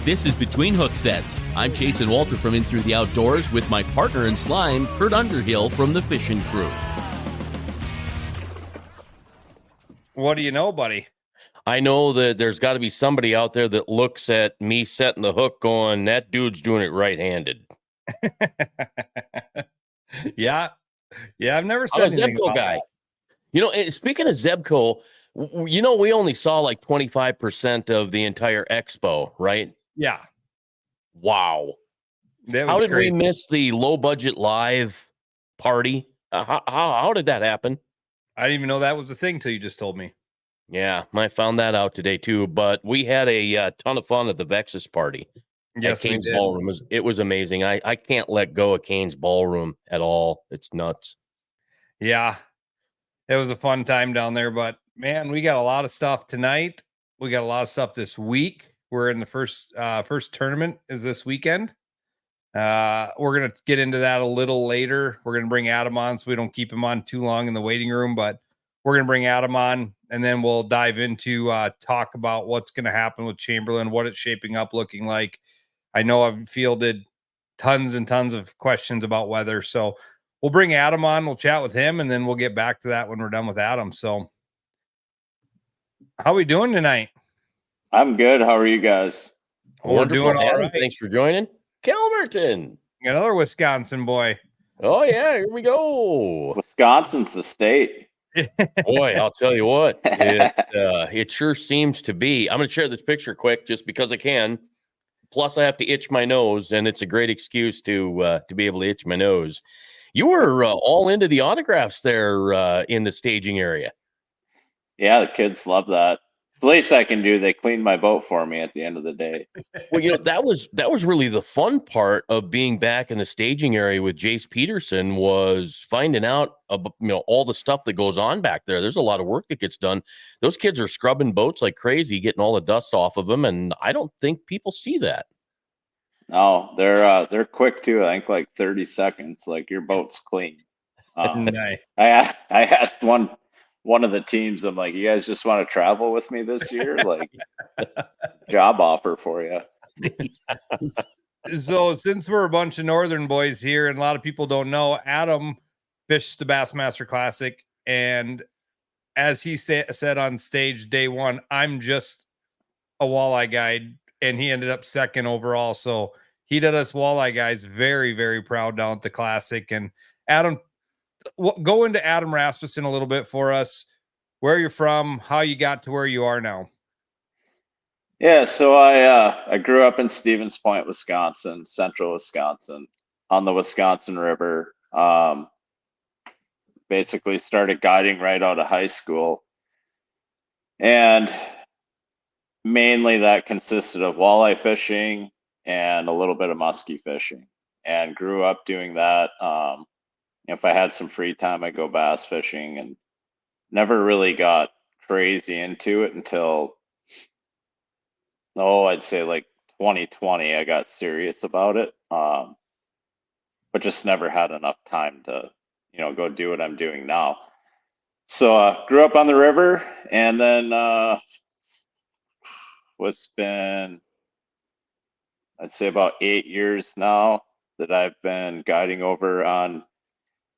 This is Between Hook Sets. I'm Jason Walter from In Through the Outdoors with my partner in slime, Kurt Underhill from the Fishing Crew. What do you know, buddy? I know that there's got to be somebody out there that looks at me setting the hook going, that dude's doing it right-handed. Yeah, I've never said anything about guy. that. You know, speaking of Zebco, you know, we only saw like 25% of the entire expo, right? Yeah. Wow. How did we miss the low-budget live party? How did that happen? I didn't even know that was a thing till you just told me. Yeah, I found that out today too. But we had a ton of fun at the Vexus party. Yes, at Kane's Ballroom. It was amazing. I can't let go of Kane's Ballroom at all. It's nuts. Yeah, it was a fun time down there. But man, we got a lot of stuff tonight. We got a lot of stuff this week. We're in the first tournament is this weekend. We're going to get into that a little later. We're going to bring Adam on so we don't keep him on too long in the waiting room, but we're going to bring Adam on and then we'll dive into talk about what's going to happen with Chamberlain, what it's shaping up looking like. I know I've fielded tons and tons of questions about weather. So we'll bring Adam on, we'll chat with him, and then we'll get back to that when we're done with Adam. So how are we doing tonight? I'm good. How are you guys? We're doing all right. Thanks for joining. Kelmerton. Another Wisconsin boy. Oh, yeah. Here we go. Wisconsin's the state. Boy, I'll tell you what. It sure seems to be. I'm going to share this picture quick just because I can. Plus, I have to itch my nose, and it's a great excuse to be able to itch my nose. You were all into the autographs there in the staging area. Yeah, the kids love that. It's the least I can do. They cleaned my boat for me at the end of the day. Well, you know, that was really the fun part of being back in the staging area with Jace Peterson was finding out about, you know, all the stuff that goes on back there. There's a lot of work that gets done. Those kids are scrubbing boats like crazy, getting all the dust off of them, and I don't think people see that. No, they're quick too. I think like 30 seconds, like your boat's clean. Nice. I asked one of the teams, I'm like, you guys just want to travel with me this year? Like, job offer for you. So since we're a bunch of northern boys here and a lot of people don't know, Adam fished the Bassmaster Classic, and as he said on stage day one, I'm just a walleye guide, and he ended up second overall. So he did us walleye guys very, very proud down at the Classic. And Adam, go into Adam Rasmussen a little bit for us, where you're from, how you got to where you are now. Yeah, so I grew up in Stevens Point, Wisconsin, central Wisconsin, on the Wisconsin River. Basically started guiding right out of high school. And mainly that consisted of walleye fishing and a little bit of muskie fishing, and grew up doing that. If I had some free time, I'd go bass fishing, and never really got crazy into it until, I'd say like 2020, I got serious about it. But just never had enough time to, go do what I'm doing now. So grew up on the river, and then what's been, I'd say about 8 years now that I've been guiding over on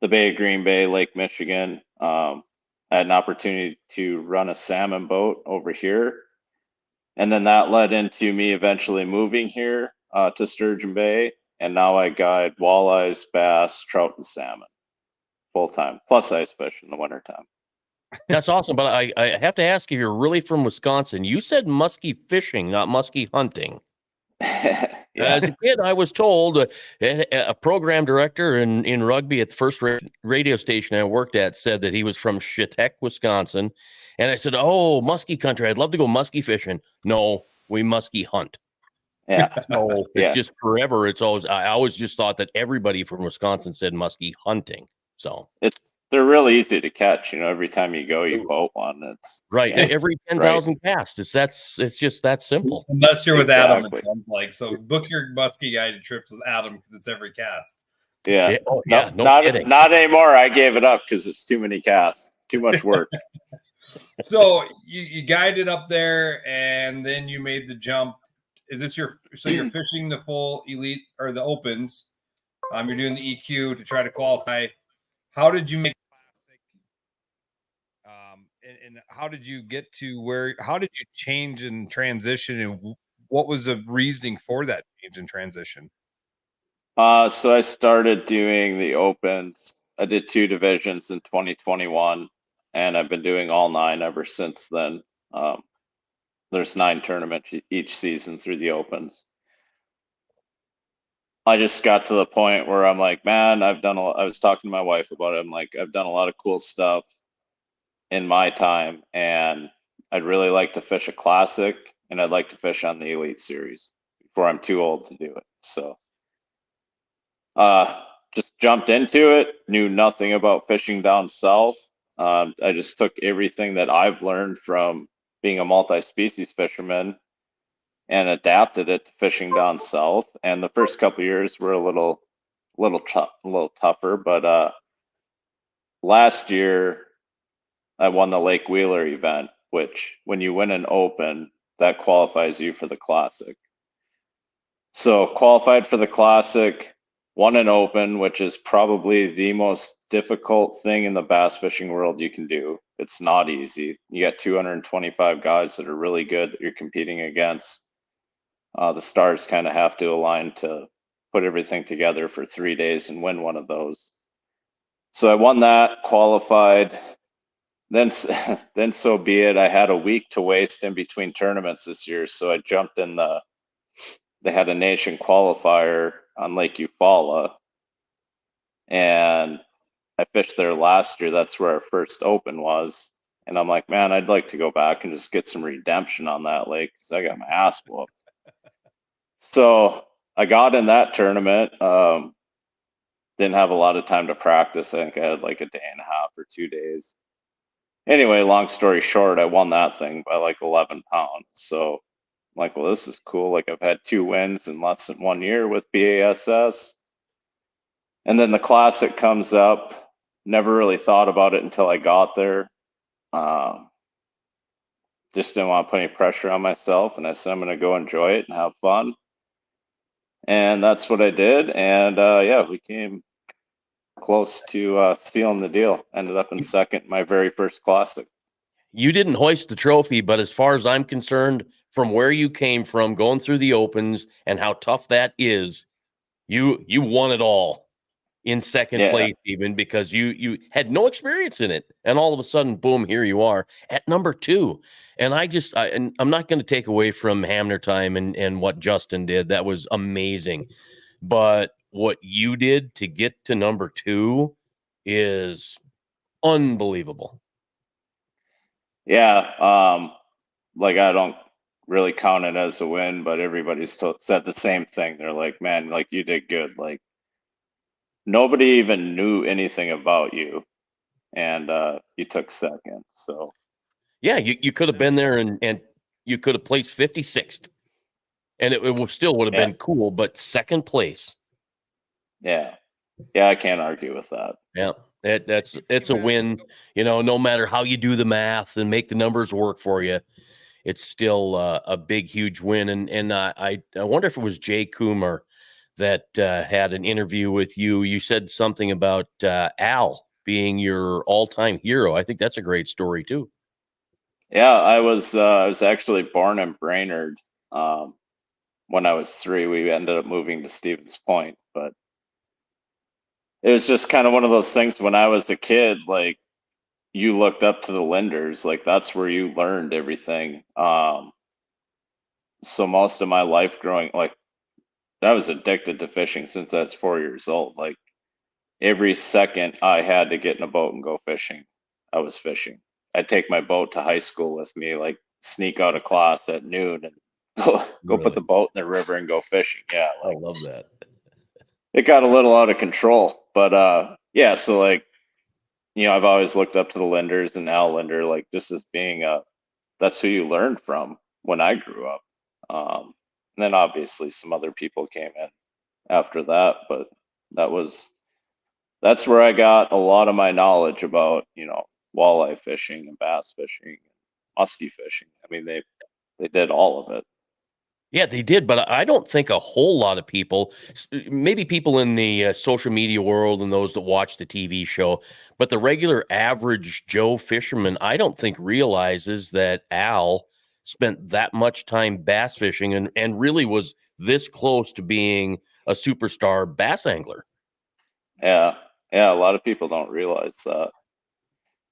the Bay of Green Bay, Lake Michigan. I had an opportunity to run a salmon boat over here. And then that led into me eventually moving here to Sturgeon Bay. And now I guide walleyes, bass, trout, and salmon full time, plus ice fish in the wintertime. That's awesome. But I have to ask, if you're really from Wisconsin, you said muskie fishing, not muskie hunting. Yeah. As a kid, I was told a program director in rugby at the first radio station I worked at said that he was from Chetek, Wisconsin. And I said, oh, muskie country. I'd love to go muskie fishing. No, we muskie hunt. Yeah. So just forever, it's always, I always just thought that everybody from Wisconsin said muskie hunting. So they're really easy to catch. Every time you go, you boat one. It's right. Every 10,000 casts. It's just that simple. Unless you're with Adam, it sounds like. So book your muskie guided trips with Adam because it's every cast. Yeah. Oh, yeah. Not anymore. I gave it up because it's too many casts, too much work. So you guided up there, and then you made the jump. Is this you're fishing the full elite or the opens? You're doing the EQ to try to qualify. How did you make classic? And how did you get to where? How did you change and transition? And what was the reasoning for that change and transition? So I started doing the opens. I did 2 divisions in 2021, and I've been doing all 9 ever since then. There's 9 tournaments each season through the opens. I just got to the point where I'm like, man, I was talking to my wife about it. I'm like, I've done a lot of cool stuff in my time, and I'd really like to fish a classic, and I'd like to fish on the Elite Series before I'm too old to do it. So just jumped into it, knew nothing about fishing down south. I just took everything that I've learned from being a multi-species fisherman and adapted it to fishing down south. And the first couple of years were a little tougher, but last year I won the Lake Wheeler event, which when you win an open, that qualifies you for the classic. So qualified for the classic, won an open, which is probably the most difficult thing in the bass fishing world you can do. It's not easy. You got 225 guys that are really good that you're competing against. The stars kind of have to align to put everything together for 3 days and win one of those. So I won that, qualified. Then so be it. I had a week to waste in between tournaments this year, so I jumped in they had a nation qualifier on Lake Eufaula, and I fished there last year. That's where our first open was. And I'm like, man, I'd like to go back and just get some redemption on that lake because I got my ass whooped. So I got in that tournament. Didn't have a lot of time to practice. I think I had like a day and a half or 2 days. Anyway, long story short, I won that thing by like 11 pounds. So I'm like, well, this is cool. Like I've had 2 wins in less than 1 year with BASS. And then the classic comes up. Never really thought about it until I got there. Just didn't want to put any pressure on myself. And I said, I'm going to go enjoy it and have fun. And that's what I did. And yeah, we came close to stealing the deal. Ended up in second, my very first classic. You didn't hoist the trophy, but as far as I'm concerned, from where you came from, going through the opens and how tough that is, you won it all in second place, even because you had no experience in it, and all of a sudden, boom, here you are at number 2. And I'm not going to take away from Hamner time and what Justin did. That was amazing, but what you did to get to number 2 is unbelievable. Yeah, like I don't really count it as a win, but everybody's said the same thing. They're like, man, like you did good. Like nobody even knew anything about you, and you took second. So yeah, you could have been there and you could have placed 56th, and it still would have been cool. But second place, yeah, I can't argue with that. Yeah, it's a win. You know, no matter how you do the math and make the numbers work for you, it's still a big, huge win. And I wonder if it was Jay Coomer that had an interview with you. You said something about Al being your all-time hero. I think that's a great story too. Yeah, I was actually born in Brainerd. When I was 3, we ended up moving to Stevens Point, but it was just kind of one of those things. When I was a kid, like you looked up to the lenders, like that's where you learned everything. So most of my life growing, like I was addicted to fishing since I was 4 years old. Like every second I had to get in a boat and go fishing, I was fishing. I'd take my boat to high school with me, like sneak out of class at noon and go put the boat in the river and go fishing. Yeah, like, I love that. It got a little out of control, but yeah. So like, I've always looked up to the lenders and Al Linder, like just as being that's who you learned from when I grew up. And then obviously some other people came in after that, but that's where I got a lot of my knowledge about, walleye fishing and bass fishing, muskie fishing. I mean, they did all of it. Yeah, they did, but I don't think a whole lot of people, maybe people in the social media world and those that watch the TV show, but the regular average Joe fisherman, I don't think realizes that Al spent that much time bass fishing and really was this close to being a superstar bass angler. Yeah, yeah. A lot of people don't realize that.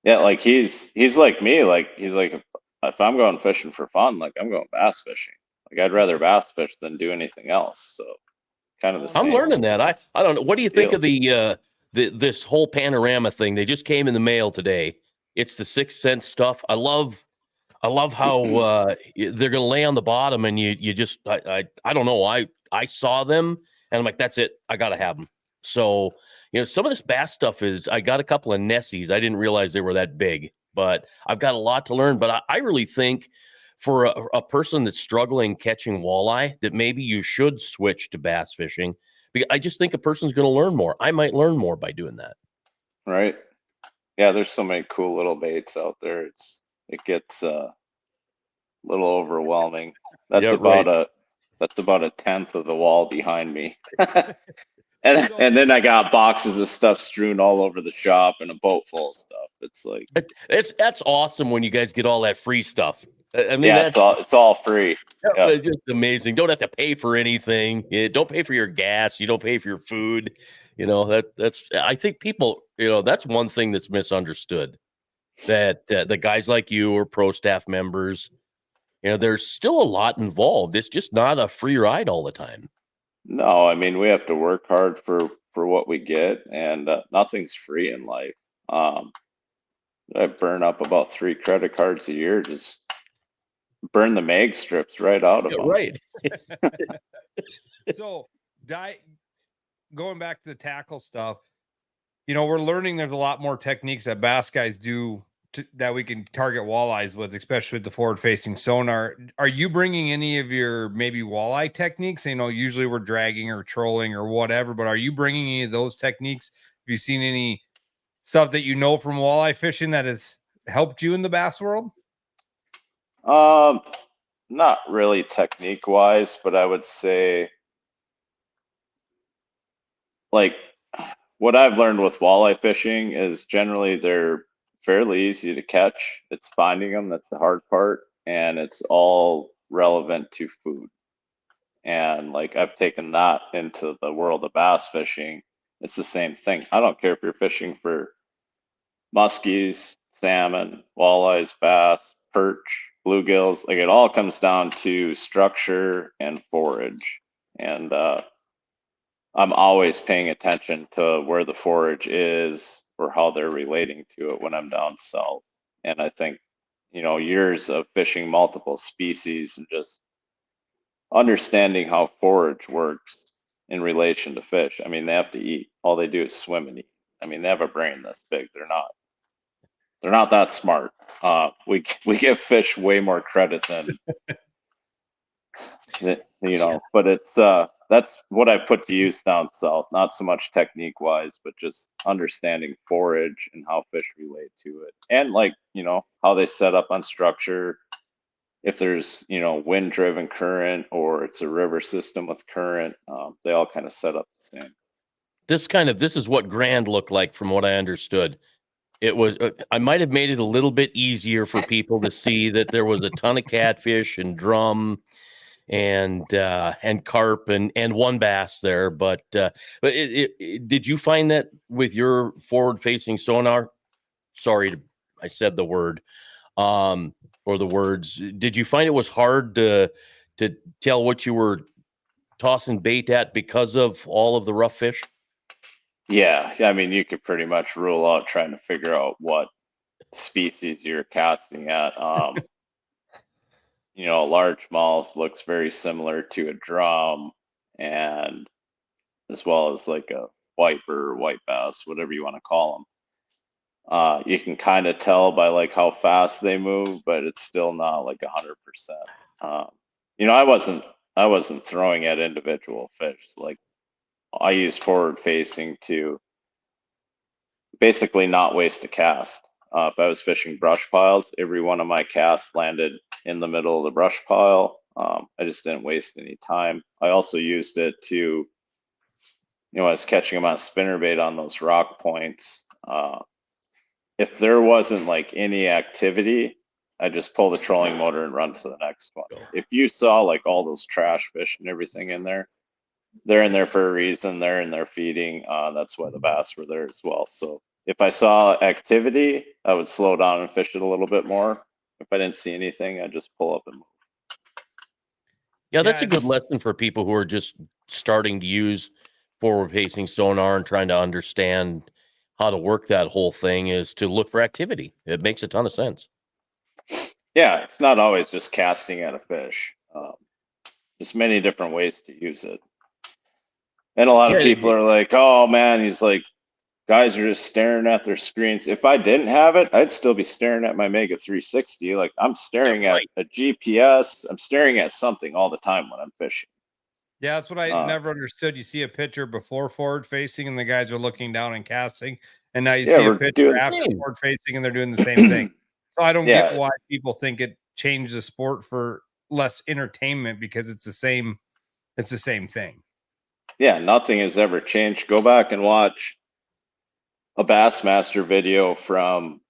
Yeah, like he's like me. Like he's like, if I'm going fishing for fun, like I'm going bass fishing. Like I'd rather bass fish than do anything else. So kind of the I'm same learning that. I don't know. What do you think deal. of this whole panorama thing? They just came in the mail today. It's the 6 cent stuff. I love how they're gonna lay on the bottom and you just I don't know. I saw them and I'm like, that's it. I gotta have them. So, some of this bass stuff is, I got a couple of Nessies. I didn't realize they were that big, but I've got a lot to learn. But I really think for a person that's struggling catching walleye, that maybe you should switch to bass fishing. Because I just think a person's going to learn more. I might learn more by doing that. Right. Yeah, there's so many cool little baits out there. It gets a little overwhelming. That's Yeah, about right. a tenth of the wall behind me. And then I got boxes of stuff strewn all over the shop and a boat full of stuff. It's like, That's awesome when you guys get all that free stuff. I mean, yeah, that's it's all free. Yeah. it's just amazing. Don't have to pay for anything. Don't pay for your gas. You don't pay for your food. That's I think people, that's one thing that's misunderstood. That the guys like you or pro staff members, there's still a lot involved. It's just not a free ride all the time. No, I mean, we have to work hard for what we get, and nothing's free in life. I burn up about 3 credit cards a year, just burn the mag strips right out of Yeah, them. right. So, going back to the tackle stuff, we're learning there's a lot more techniques that bass guys do that we can target walleyes with, especially with the forward-facing sonar. Are you bringing any of your maybe walleye techniques? Usually we're dragging or trolling or whatever, but are you bringing any of those techniques? Have you seen any stuff that from walleye fishing that has helped you in the bass world? Not really technique wise, but I would say, like, what I've learned with walleye fishing is generally they're fairly easy to catch. It's finding them that's the hard part, and it's all relevant to food. And like I've taken that into the world of bass fishing. It's the same thing. I don't care if you're fishing for muskies, salmon, walleyes, bass, perch, bluegills. Like it all comes down to structure and forage. And I'm always paying attention to where the forage is or how they're relating to it when I'm down south. And I think, years of fishing multiple species and just understanding how forage works in relation to fish. I mean, they have to eat. All they do is swim and eat. I mean, they have a brain this big. They're not that smart. We give fish way more credit than but it's that's what I put to use down south. Not so much technique wise, but just understanding forage and how fish relate to it, and how they set up on structure. If there's wind driven current or it's a river system with current, they all kind of set up the same. This is what Grand looked like from what I understood. It was I might have made it a little bit easier for people to see that there was a ton of catfish and drum and carp and one bass there, but did you find that with your forward facing sonar? Sorry, I said the word or the words. Did you find it was hard to tell what you were tossing bait at because of all of the rough fish? Yeah, I mean, you could pretty much rule out trying to figure out what species you're casting at. A largemouth looks very similar to a drum, and as well as like a wiper or white bass, whatever you want to call them. You can kind of tell by like how fast they move, but it's still not like 100%. I wasn't throwing at individual fish. Like I use forward facing to basically not waste a cast. If I was fishing brush piles, every one of my casts landed in the middle of the brush pile. I just didn't waste any time. I also used it to, I was catching them on spinnerbait on those rock points. If there wasn't like any activity, I just pull the trolling motor and run to the next one. If you saw like all those trash fish and everything in there, they're in there for a reason. They're in there feeding. That's why the bass were there as well. So if I saw activity, I would slow down and fish it a little bit more. If I didn't see anything, I'd just pull up and move. Yeah, that's a good lesson for people who are just starting to use forward-facing sonar and trying to understand how to work that whole thing, is to look for activity. It makes a ton of sense. Yeah, it's not always just casting at a fish. There's many different ways to use it. And a lot of people are like, oh man, he's like, guys are just staring at their screens. If I didn't have it, I'd still be staring at my Mega 360. Like I'm staring at a GPS. I'm staring at something all the time when I'm fishing. Yeah, that's what I never understood. You see a picture before forward facing and the guys are looking down and casting. And now you see a picture after forward facing and they're doing the same thing. So I don't get why people think it changed the sport for less entertainment, because it's the same thing. Yeah, nothing has ever changed. Go back and watch a Bassmaster video from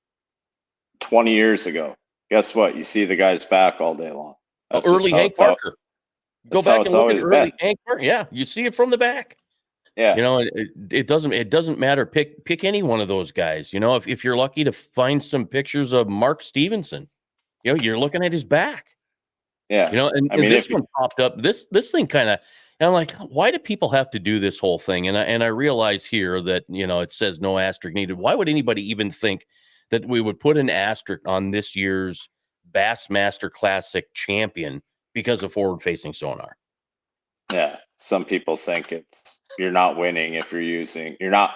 20 years ago. Guess what? You see the guy's back all day long. Early Hank Parker. Go back and look at early Hank Parker. Yeah, you see it from the back. Yeah. It doesn't matter. Pick any one of those guys. If you're lucky to find some pictures of Mark Stevenson, you're looking at his back. Yeah. And this one popped up. This thing kind of, and I'm like, why do people have to do this whole thing? And I realize here that, it says no asterisk needed. Why would anybody even think that we would put an asterisk on this year's Bassmaster Classic champion because of forward-facing sonar? Yeah. Some people think you're not winning if you're not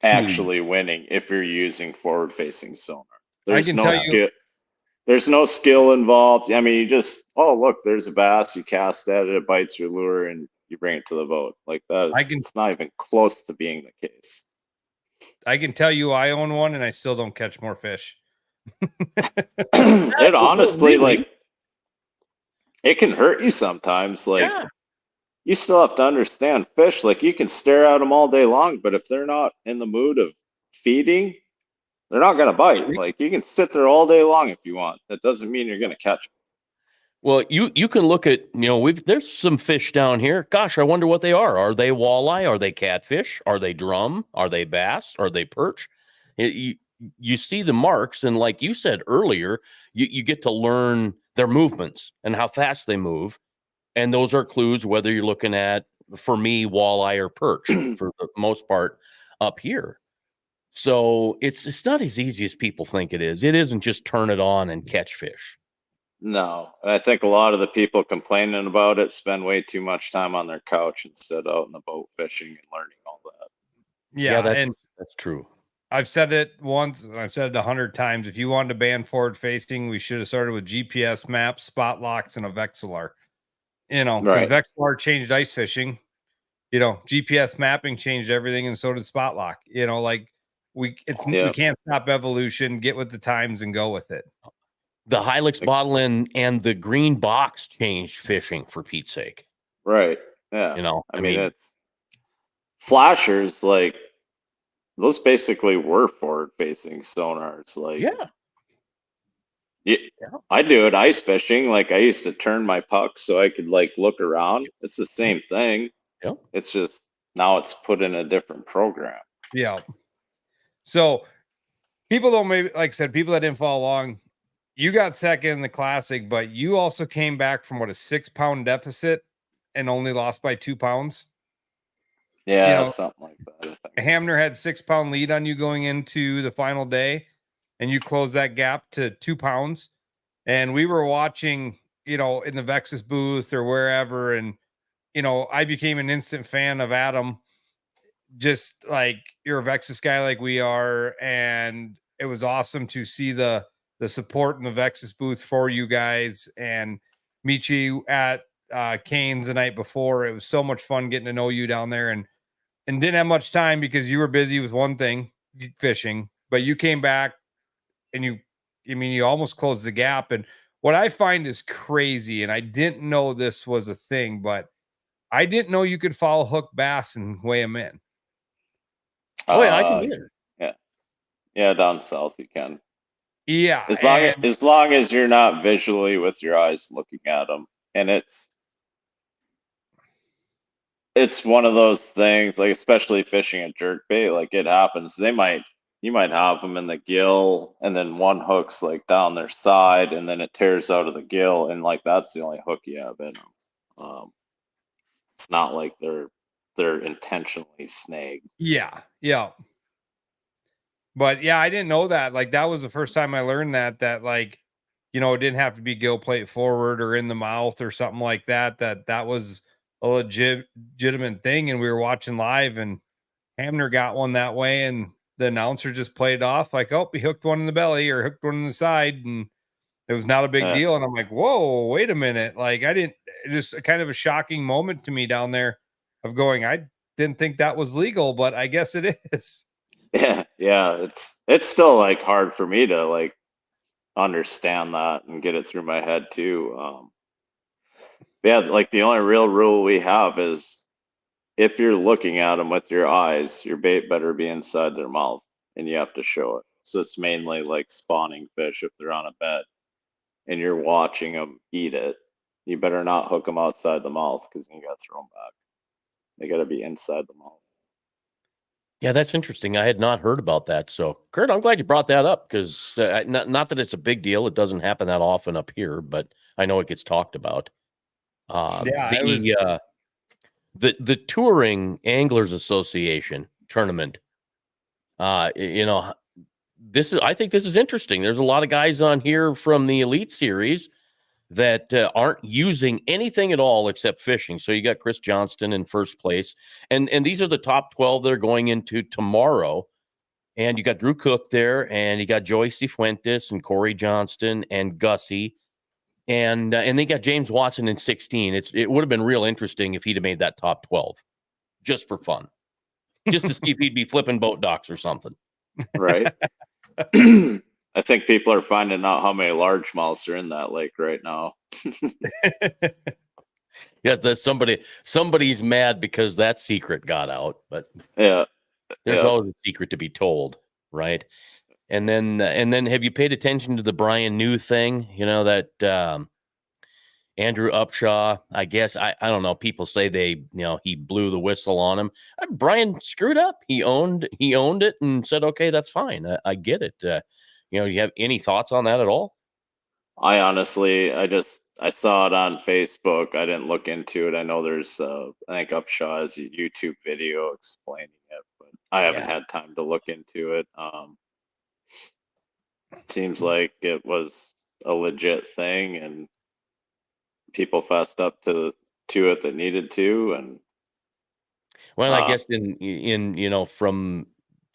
actually winning if you're using forward-facing sonar. There's no skill involved. I mean, you just, look, there's a bass, you cast at it, it bites your lure, and you bring it to the boat. Like that, it's not even close to being the case. I can tell you I own one and I still don't catch more fish. It honestly, like, it can hurt you sometimes. Like, you still have to understand fish. Like, you can stare at them all day long, but if they're not in the mood of feeding, they're not going to bite. Like, you can sit there all day long if you want. That doesn't mean you're going to catch them. Well, you can look at, there's some fish down here. Gosh, I wonder what they are. Are they walleye? Are they catfish? Are they drum? Are they bass? Are they perch? You see the marks, and like you said earlier, you get to learn their movements and how fast they move. And those are clues whether you're looking at, for me, walleye or perch for the most part up here. So it's not as easy as people think it is. It isn't just turn it on and catch fish. No, I think a lot of the people complaining about it spend way too much time on their couch instead out in the boat fishing and learning all that. Yeah, that's true. I've said it once, and I've said it 100 times. If you wanted to ban forward facing, we should have started with GPS maps, spot locks, and a Vexilar. Vexilar changed ice fishing. GPS mapping changed everything, and so did spot lock. We can't stop evolution. Get with the times and go with it. The Hilux bottle and the green box changed fishing, for Pete's sake. Right. Yeah. I mean, it's flashers, like, those basically were forward-facing sonars. Like, I do it ice fishing. Like, I used to turn my puck so I could like look around. It's the same thing. Yeah. It's just now it's put in a different program. Yeah. So people don't, maybe, like I said, people that didn't follow along, you got second in the Classic, but you also came back from a 6-pound deficit and only lost by 2 pounds. Yeah, something like that. Hamner had 6-pound lead on you going into the final day, and you closed that gap to 2 pounds. And we were watching, in the Vexus booth or wherever, and I became an instant fan of Adam. Just like, you're a Vexus guy like we are, and it was awesome to see the support in the Vexus booth for you guys, and meet you at Cane's the night before. It was so much fun getting to know you down there, and didn't have much time because you were busy with one thing, fishing, but you came back and you almost close the gap. And what I find is crazy, and I didn't know this was a thing, but I didn't know you could follow hook bass and weigh them in. Oh yeah, I can do it. Yeah. Yeah, down south you can. Yeah. As long as you're not visually with your eyes looking at them. And it's one of those things, like especially fishing a jerkbait, like it happens. You might have them in the gill, and then one hook's like down their side, and then it tears out of the gill, and like that's the only hook you have in them. It's not like they're intentionally snagged. Yeah. But yeah, I didn't know that. Like that was the first time I learned that like, it didn't have to be gill plate forward or in the mouth or something like that. That was a legitimate thing. And we were watching live, and Hamner got one that way, and the announcer just played it off like, oh, he hooked one in the belly or hooked one in the side, and it was not a big deal. And I'm like, whoa, wait a minute. Like just kind of a shocking moment to me down there of going, I didn't think that was legal, but I guess it is. Yeah. It's still like hard for me to like understand that and get it through my head too. Yeah, like the only real rule we have is if you're looking at them with your eyes, your bait better be inside their mouth, and you have to show it. So it's mainly like spawning fish if they're on a bed and you're watching them eat it. You better not hook them outside the mouth, because you got to throw them back. They got to be inside the mouth. Yeah, that's interesting. I had not heard about that. So, Kurt, I'm glad you brought that up, because not that it's a big deal. It doesn't happen that often up here, but I know it gets talked about. The Touring Anglers Association tournament. I think this is interesting. There's a lot of guys on here from the Elite Series that aren't using anything at all except fishing. So you got Chris Johnston in first place, and these are the top 12 that are going into tomorrow. And you got Drew Cook there, and you got Joey Cifuentes and Corey Johnston and Gussie, and they got James Watson in 16. It would have been real interesting if he'd have made that top 12, just for fun, just to see if he'd be flipping boat docks or something. Right. I think people are finding out how many largemouths are in that lake right now. Yeah, somebody's mad because that secret got out, but yeah, there's always a secret to be told, right? And then have you paid attention to the Brian New thing? That Andrew Upshaw, I guess, I don't know. People say he blew the whistle on him. Brian screwed up. He owned it and said, okay, that's fine. I get it. You have any thoughts on that at all? I honestly, I saw it on Facebook. I didn't look into it. I know there's, I think Upshaw has a YouTube video explaining it, but I haven't had time to look into it. Seems like it was a legit thing, and people fessed up to it that needed to. And well, I guess in from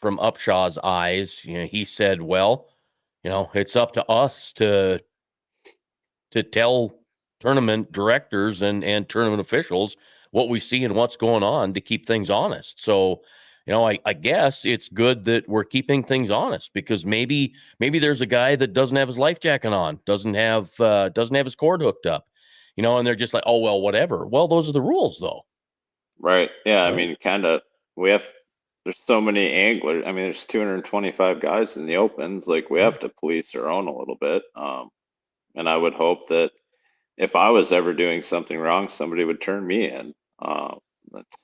Upshaw's eyes, he said, well, it's up to us to tell tournament directors and tournament officials what we see and what's going on to keep things honest. So, I guess it's good that we're keeping things honest, because maybe there's a guy that doesn't have his life jacket on, doesn't have his cord hooked up, and they're just like, oh, well, whatever. Well, those are the rules, though. Right. Yeah. Right. I mean, there's so many anglers. I mean, there's 225 guys in the opens. Like, we have to police our own a little bit. And I would hope that if I was ever doing something wrong, somebody would turn me in. That's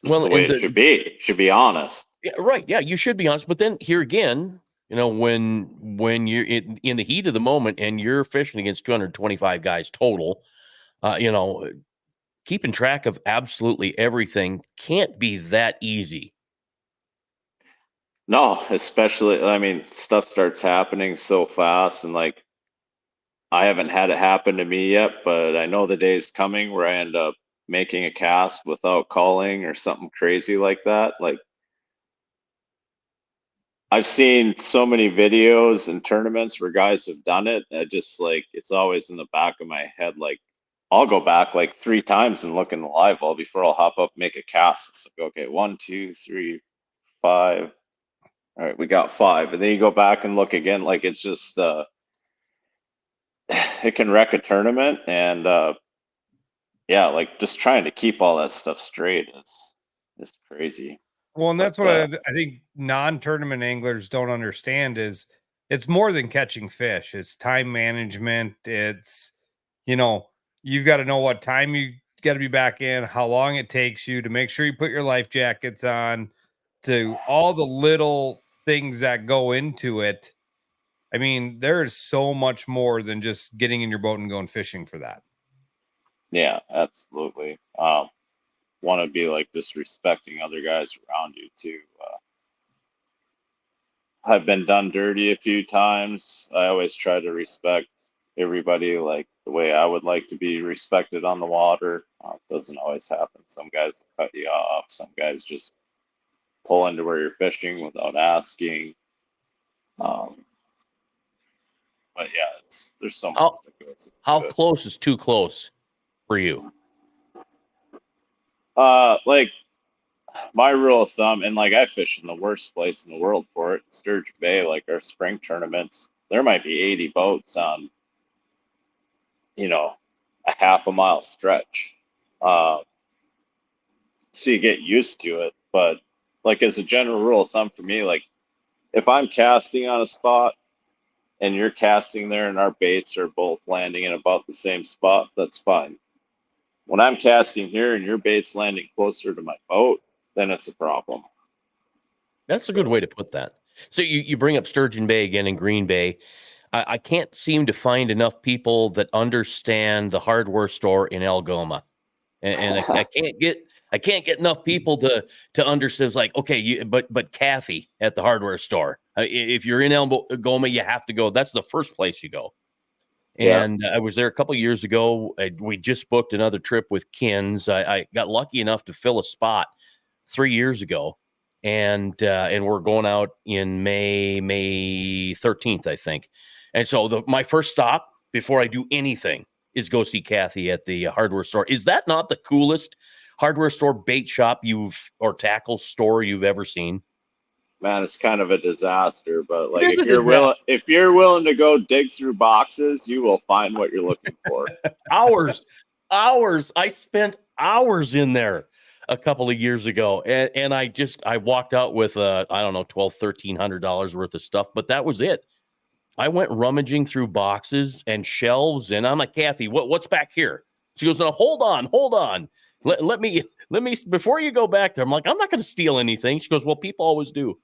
the way it should be. It should be honest. Yeah, right. Yeah, you should be honest. But then here again, when you're in the heat of the moment and you're fishing against 225 guys total, keeping track of absolutely everything can't be that easy. No, especially, I mean, stuff starts happening so fast, and like, I haven't had it happen to me yet, but I know the day's coming where I end up making a cast without calling or something crazy like that. Like, I've seen so many videos and tournaments where guys have done it. It's always in the back of my head. Like, I'll go back like 3 times and look in the live well before I'll hop up and make a cast. It's like, okay, 1, 2, 3, 5. all right, we got 5. And then you go back and look again, like it's just it can wreck a tournament. And yeah, like just trying to keep all that stuff straight is crazy. Well, and that's But, what I think non-tournament anglers don't understand is it's more than catching fish. It's time management. It's, you've got to know what time you got to be back in, how long it takes you to make sure you put your life jackets on, to all the little things that go into it. I mean, there is so much more than just getting in your boat and going fishing for that. yeah, absolutely. Want to be like disrespecting other guys around you too. I've been done dirty a few times. I always try to respect everybody like the way I would like to be respected on the water. It doesn't always happen. Some guys cut you off. Some guys just pull into where you're fishing without asking. But yeah, there's so much that goes. How close is too close for you? Like my rule of thumb, and like I fish in the worst place in the world for it, Sturgeon Bay, like our spring tournaments, there might be 80 boats on, a half a mile stretch. So you get used to it. But like as a general rule of thumb for me, like if I'm casting on a spot and you're casting there and our baits are both landing in about the same spot, that's fine. When I'm casting here and your bait's landing closer to my boat, then it's a problem. That's a good way to put that. So you bring up Sturgeon Bay again in Green Bay. I can't seem to find enough people that understand the hardware store in Algoma, and I can't get enough people to understand. It's like, okay, but Kathy at the hardware store. If you're in Algoma, you have to go. That's the first place you go. And I was there a couple of years ago. We just booked another trip with Kins. I got lucky enough to fill a spot 3 years ago. And we're going out in May 13th, I think. And so my first stop before I do anything is go see Kathy at the hardware store. Is that not the coolest hardware store, bait shop or tackle store you've ever seen? Man, it's kind of a disaster, but like if you're willing to go dig through boxes, you will find what you're looking for. Hours. I spent hours in there a couple of years ago, and I walked out with I don't know, $1,200-$1,300 worth of stuff, but that was it. I went rummaging through boxes and shelves, and I'm like, Kathy, what's back here? She goes, no, hold on. Let me before you go back there. I'm like, I'm not going to steal anything. She goes, well, people always do.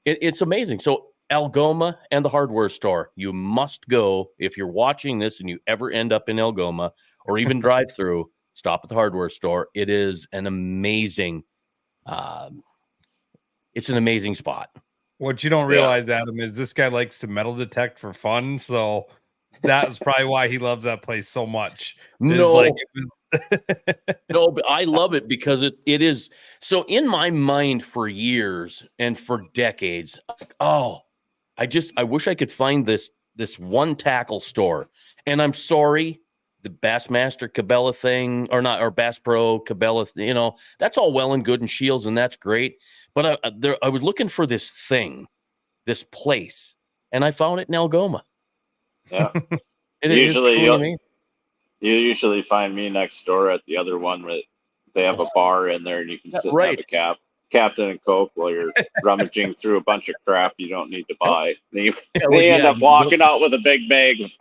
It's amazing. So Algoma and the hardware store, you must go if you're watching this and you ever end up in Algoma or even drive through. Stop at the hardware store. It is an amazing, it's an amazing spot. What you don't realize, Adam, is this guy likes to metal detect for fun. So that's probably why he loves that place so much. No, but I love it because it is. So in my mind for years and for decades, I wish I could find this one tackle store. And I'm sorry, the Bassmaster Cabela thing or Bass Pro Cabela, that's all well and good and Shields, and that's great. But I was looking for this place, and I found it in Algoma. Yeah. You usually find me next door at the other one where they have a bar in there and you can sit and have a Captain and Coke while you're rummaging through a bunch of crap you don't need to buy. They end up walking out with a big bag of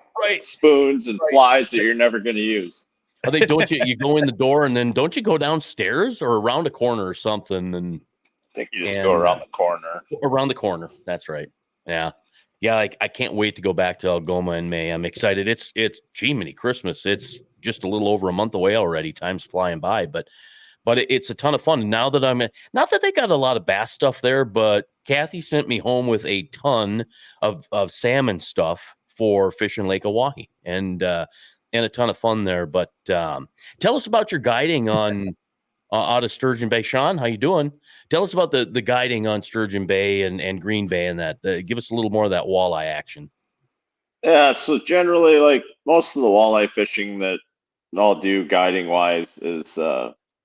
spoons and flies that you're never going to use. Don't you go in the door and then don't you go downstairs or around a corner or something? And I think you just go around the corner. Around the corner. That's right. Yeah. Yeah. I can't wait to go back to Algoma in May. I'm excited. It's mini Christmas. It's just a little over a month away already. Time's flying by, but it's a ton of fun. Now that not that they got a lot of bass stuff there, but Kathy sent me home with a ton of salmon stuff for fishing Lake Oahe and a ton of fun there. But tell us about your guiding on out of Sturgeon Bay. Sean, how you doing? Tell us about the guiding on Sturgeon Bay and Green Bay and that. Give us a little more of that walleye action. Yeah, so generally, like most of the walleye fishing that I'll do guiding wise is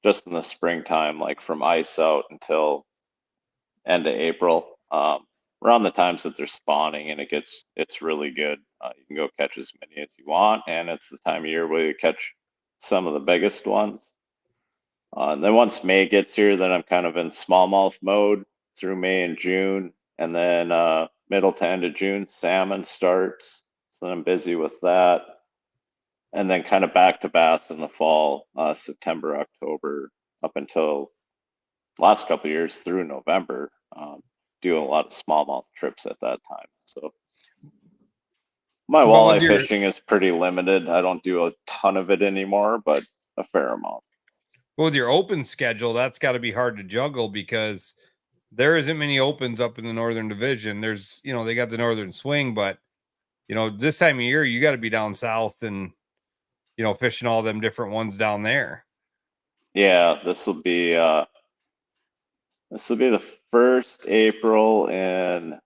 just in the springtime, like from ice out until end of April. around the times that they're spawning, and it's really good. You can go catch as many as you want, and it's the time of year where you catch some of the biggest ones. And then once May gets here, then I'm kind of in smallmouth mode through May and June, and then middle to end of June, salmon starts. So I'm busy with that, and then kind of back to bass in the fall, September, October, up until last couple of years through November. Doing a lot of smallmouth trips at that time. So my walleye fishing is pretty limited. I don't do a ton of it anymore, but a fair amount. Well, with your open schedule, that's got to be hard to juggle because there isn't many opens up in the Northern Division. There's, they got the Northern Swing, but this time of year, you got to be down south and, fishing all them different ones down there. Yeah, this will be the first April in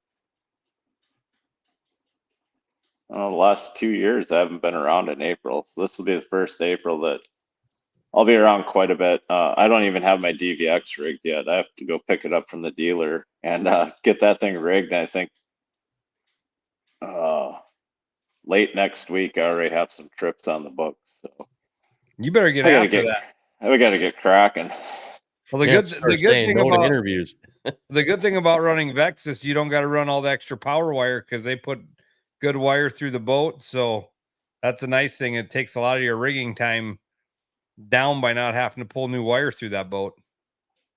the last 2 years. I haven't been around in April, so this will be the first April that I'll be around quite a bit. I don't even have my DVX rigged yet. I have to go pick it up from the dealer and get that thing rigged. I think late next week, I already have some trips on the books. So you better get after that. We got to get cracking. Well, the good thing about interviews. The good thing about running Vex is you don't got to run all the extra power wire because they put good wire through the boat. So that's a nice thing. It takes a lot of your rigging time down by not having to pull new wire through that boat.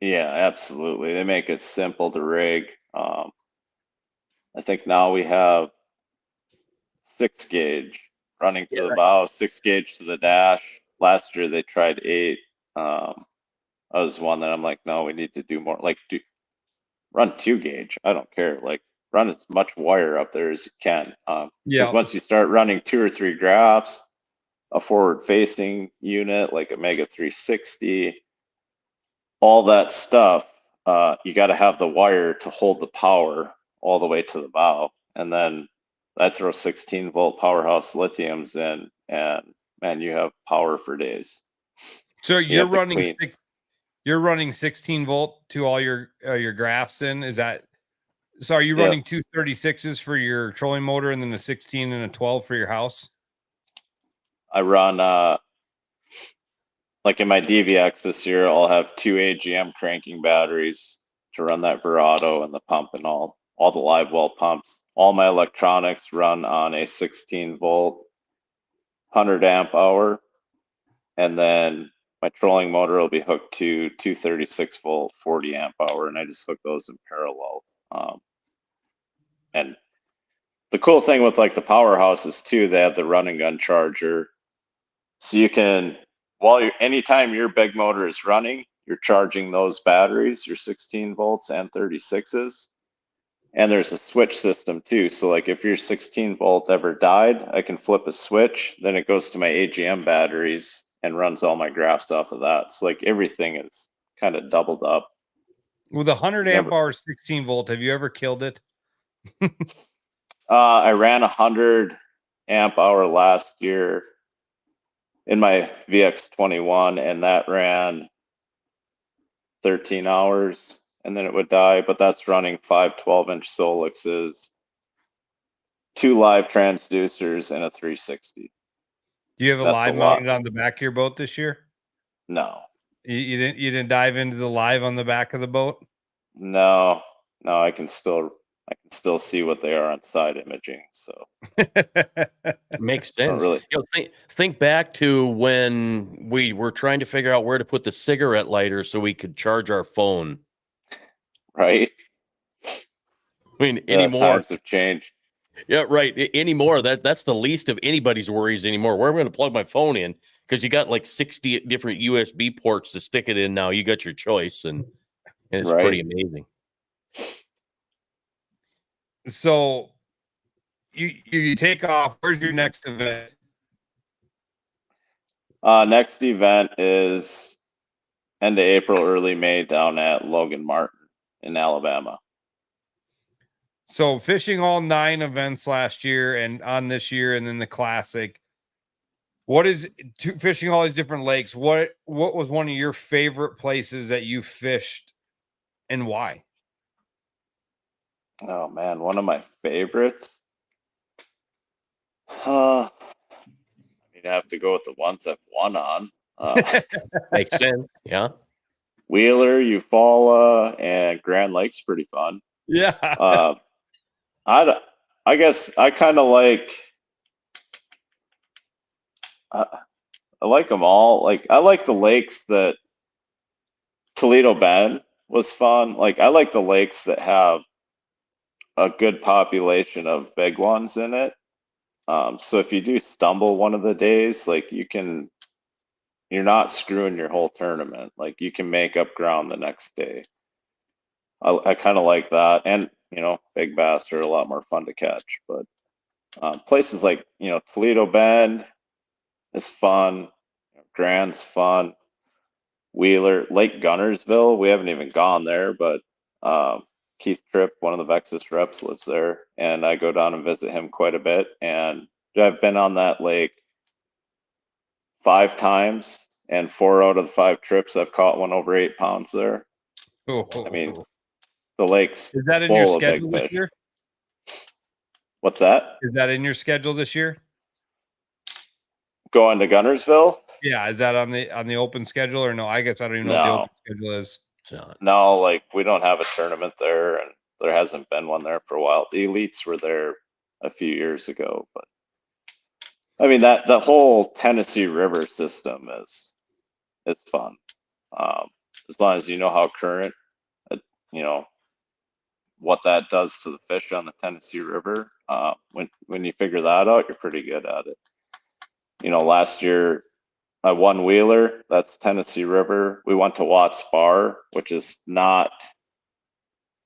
Yeah, absolutely. They make it simple to rig. I think now we have 6 gauge running to the bow, 6 gauge to the dash. Last year they tried 8. I was one that I'm like, no, we need to do more. Like, run 2 gauge. I don't care. Like, run as much wire up there as you can. Because once you start running 2 or 3 graphs, a forward facing unit like a Mega 360, all that stuff, you got to have the wire to hold the power all the way to the bow. And then I throw 16-volt powerhouse lithiums in, and man, you have power for days. So you're running 16-volt to all your graphs in. Is that so? Are you running 2 36s for your trolling motor and then a 16 and a 12 for your house? I run like in my DVX this year, I'll have 2 AGM cranking batteries to run that Verado and the pump and all the live well pumps. All my electronics run on a 16-volt, 100 amp hour, and then my trolling motor will be hooked to 236-volt, 40 amp hour, and I just hook those in parallel. And the cool thing with like the powerhouses too, they have the run and gun charger, so you can, anytime your big motor is running, you're charging those batteries, your 16 volts and 36s. And there's a switch system too. So like if your 16 volt ever died, I can flip a switch, then it goes to my AGM batteries and runs all my graphs off of that. So like everything is kind of doubled up. With a 100 amp hour 16 volt, have you ever killed it? I ran 100 amp hour last year in my VX21, and that ran 13 hours, and then it would die. But that's running 5 12-inch Solixes, 2 live transducers, and a 360. Do you have a live mounted on the back of your boat this year? No. You didn't dive into the live on the back of the boat? No, I can still see what they are on side imaging. So makes sense. Really. Think back to when we were trying to figure out where to put the cigarette lighter so we could charge our phone. Right. I mean, anymore times have changed. Yeah, right. Anymore, that's the least of anybody's worries anymore. Where am I going to plug my phone in? Because you got like 60 different USB ports to stick it in now. You got your choice, and it's pretty amazing. So you take off. Where's your next event? Next event is end of April, early May down at Logan Martin in Alabama. So fishing all 9 events last year and on this year, and then the Classic. What is fishing all these different lakes? What was one of your favorite places that you fished, and why? Oh man, one of my favorites. I mean, I have to go with the ones I've won on. Makes sense. Yeah. Wheeler, Eufaula, and Grand Lake's pretty fun. Yeah. I I guess I kind of like. I like them all. Like I like the lakes that Toledo Bend was fun. Like I like the lakes that have a good population of big ones in it. So if you do stumble one of the days, like you're not screwing your whole tournament. Like you can make up ground the next day. I kind of like that, and big bass are a lot more fun to catch. But places like Toledo Bend is fun. Grand's fun. Wheeler, Lake Gunnersville. We haven't even gone there, but Keith Tripp, one of the Vexus reps, lives there, and I go down and visit him quite a bit. And I've been on that lake 5 times, and 4 out of the 5 trips I've caught one over 8 pounds there. I mean, the lake's is that in your full of schedule big this fish. year? What's that? Is that in your schedule this year? Going to Gunnersville? Yeah, is that on the open schedule or no? I guess I don't even know what the open schedule is. No, like we don't have a tournament there, and there hasn't been one there for a while. The elites were there a few years ago, but I mean that the whole Tennessee River system is fun. As long as you know how current, you know what that does to the fish on the Tennessee River. When you figure that out, you're pretty good at it. Last year I won Wheeler. That's Tennessee River. We went to Watts Bar, which is not